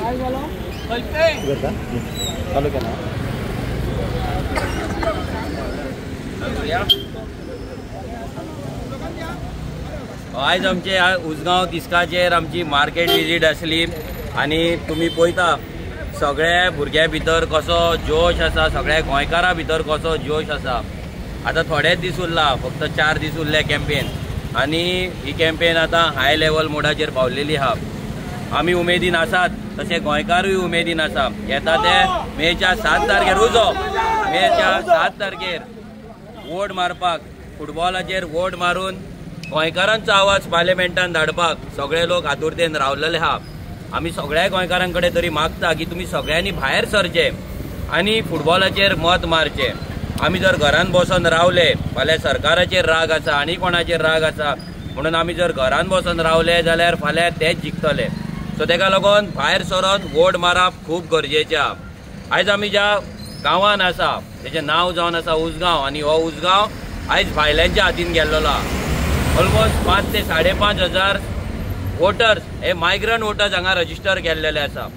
आज आमचे उसगांव तिस्काचेर आमची मार्केट विजीट आसली आणि तुम्ही पळयता सगळ्या भुरग्यां भितर कसो जोश आसा, सगळ्या गोंयकारां भितर कसो जोश आसा। आता थोडेच दीस उरला, फक्त 4 दीस उरले कॅम्पेन आणि ही कॅम्पेन आता हाय लेवल मोडाचेर पावलेली आहा। आमी उमेदीन आसात, तसे गोंयकारूय उमेदीन आसा। येता ते मेच्या 7 तारखेर मेच्या 7 तारखेर वोट मारपाक, फुटबॉलाचेर वोट मारून गोंयकारांचो आवाज पार्लिमेंटान धाडपाक सगळे लोक आतुरतेन रावलेले आहा। आमी सगळ्या गोंयकारांकडे तरी मागता की तुम्ही सगळ्यांनी भायर सरचे आणि फुटबॉलाचेर मत मारचे। आमी जर घरान बसून रावले, फाल्यां सरकाराचेर राग आसा आनी कोणाचेर राग आसा, म्हणून आमी जर घरान बसून रावले जाल्यार फाल्यां तेच जिखतले। सो तेका लागून भायर सरून वोट मारप खूब गरजेचें आहा। आयज आमी ज्या गांवान आसा तेचें नांव जावन आसा उसगांव, आणि हो उसगांव आयज भायल्यांच्या हातीन गेल्लो आहा। ऑलमोस्ट 5 ते 5.5 हजार वोटर्स हे मायग्रंट वोटर्स हांगा रजिस्टर केल्लेले आसा।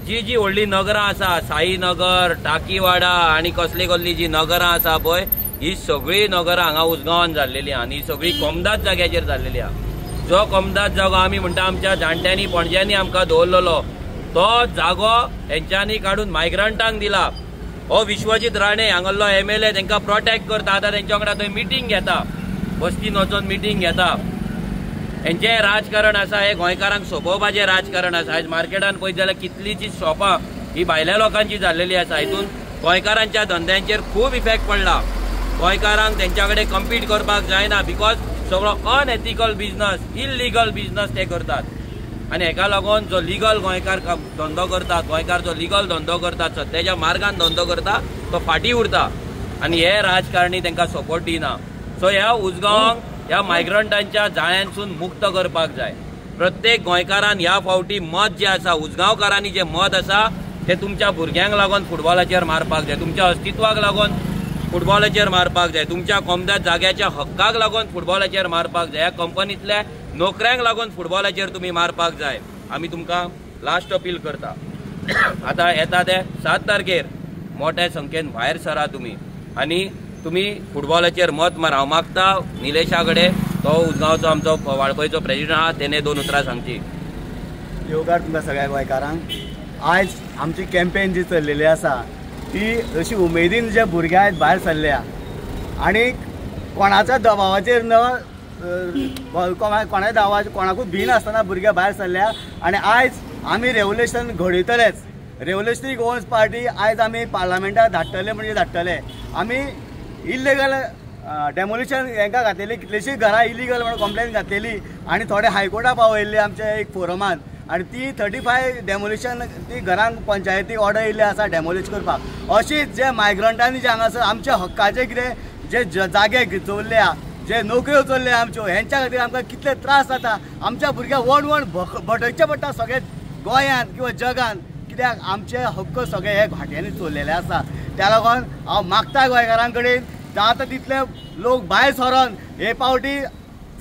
जी व्हडली नगरां आसा, साईनगर, टाकीवाडा आणि कसली जी नगरां आसा पळय, ही सगळी नगरां हांगा उसगांवान जाल्लेली आहा, आणि ही सगळी कमदाद जाग्याचेर जाल्लेली आहा। जो कमदाद जागो आमी म्हणटा आमच्या जाणट्यांनी पणज्यांनी आमकां दवरलेलो, तो जागो हेंच्यांनी काडून मायग्रंटांक दिला। हो विश्वजीत राणे हांगल्लो MLA तांकां प्रोटेक्ट करता, आतां तेंच्या वांगडा थंय मिटींग घेता, बस्तीन वचून मिटींग घेता। हेंचे राजकारण आसा हे गोंयकारांक सोपोवपाचें राजकारण आसा। आयज मार्केटान पळयत जाल्यार कितलींशीं शॉपां ही भायल्या लोकांची जाल्लेली आसा। हितून गोंयकारांच्या धंद्यांचेर खूब इफेक्ट पडला। गोंयकारांक तेंच्या कडेन कम्पीट करपाक जायना, बिकॉज सगळो अनएथिकल बिजनस, इल्लीगल बिजनस ते करतात। आनी हेका लागून जो लिगल गोंयकार धंदो करतात, गोंयकार जो लिगल धंदो करतात, सत्याच्या मार्गान धंदो करता, तो फाटीं उरता आनी हे राजकारणी तांकां सपोर्ट दिना। सो ह्या उसगांवाक ह्या मायग्रंटांच्या जाळ्यांसून मुक्त करपाक जाय। प्रत्येक गोंयकारान ह्या फावटी मत जे आसा, उसगांवकारांनी जे मत आसा ते तुमच्या भुरग्यांक लागून फुटबॉलाचेर मारपाक जाय, तुमच्या अस्तित्वाक लागून फुटबॉलाचेर मारपाक जाय, तुमच्या कमदाद जाग्याच्या हक्काक लागून फुटबॉलाचेर मारपाक जाय, ह्या कंपनीतल्या नोकऱ्यांक लागून फुटबॉलाचेर तुम्ही मारपाक जाय। आमी तुमकां लास्ट अपील करता, आता येता ते 7 तारखेर मोठ्या संख्येन भायर सरा तुम्ही, आणि तुम्ही फुटबॉलाचेर मत मारा। हांव मागता निलेशा कडेन, तो उसगांवचो आमचो वाळपयचो प्रेसिडेंट आहा, तेणे 2 उतरां सांगची। योगार तुमकां सगळ्या गोंयकारांक, आयज आमची कॅम्पेन जी चल्लेली आसा ती अशी उमेदीन जे भुरगे आयज भायर सरल्या, आनी कोणाच्या दबावाचेर न कोणाच्या दबावाचेर कोणाकूच भिन आसतना भुरगे भायर सरल्या। आनी आयज आमी रेवल्युशन घडयतलेच। रेवल्युशनरी गोवन्स पार्टी आयज आमी पार्लमेंटाक धाडटले म्हणजे धाडटले। आमी इल्लीगल डेमोलिशन हांकां घातलेली, कितलीशींच घरां इल्लीगल म्हणून कंप्लेन घातलेली, आनी थोडे हायकोर्टा पावयल्ले आमच्या एक फोरमान, आनी ती 35 डेमोलिशन ती घरांक पंचायती ऑर्डर येयल्ली आसा डेमोलिश करपाक। अशीच जे मायग्रंटांनी जे हांगासर आमच्या हक्काचे कितें जे जागे चोरल्या, जे नोकऱ्यो चोरल्या आमच्यो, हेंच्या खातीर आमकां कितले त्रास जाता। आमच्या भुरग्यांक वण भटकचें पडटा सगळे गोंयांत किंवा जगान, कित्याक आमचे हक्क सगळे हे घाट्यांनी चोरलेले आसा। त्या लागून हांव मागता गोंयकारां कडेन जाता तितले लोक भायर सरून हे पावटी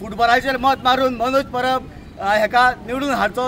फुटबॉलाचेर मत मारून मनोज परब हेका निवडून हाडचो।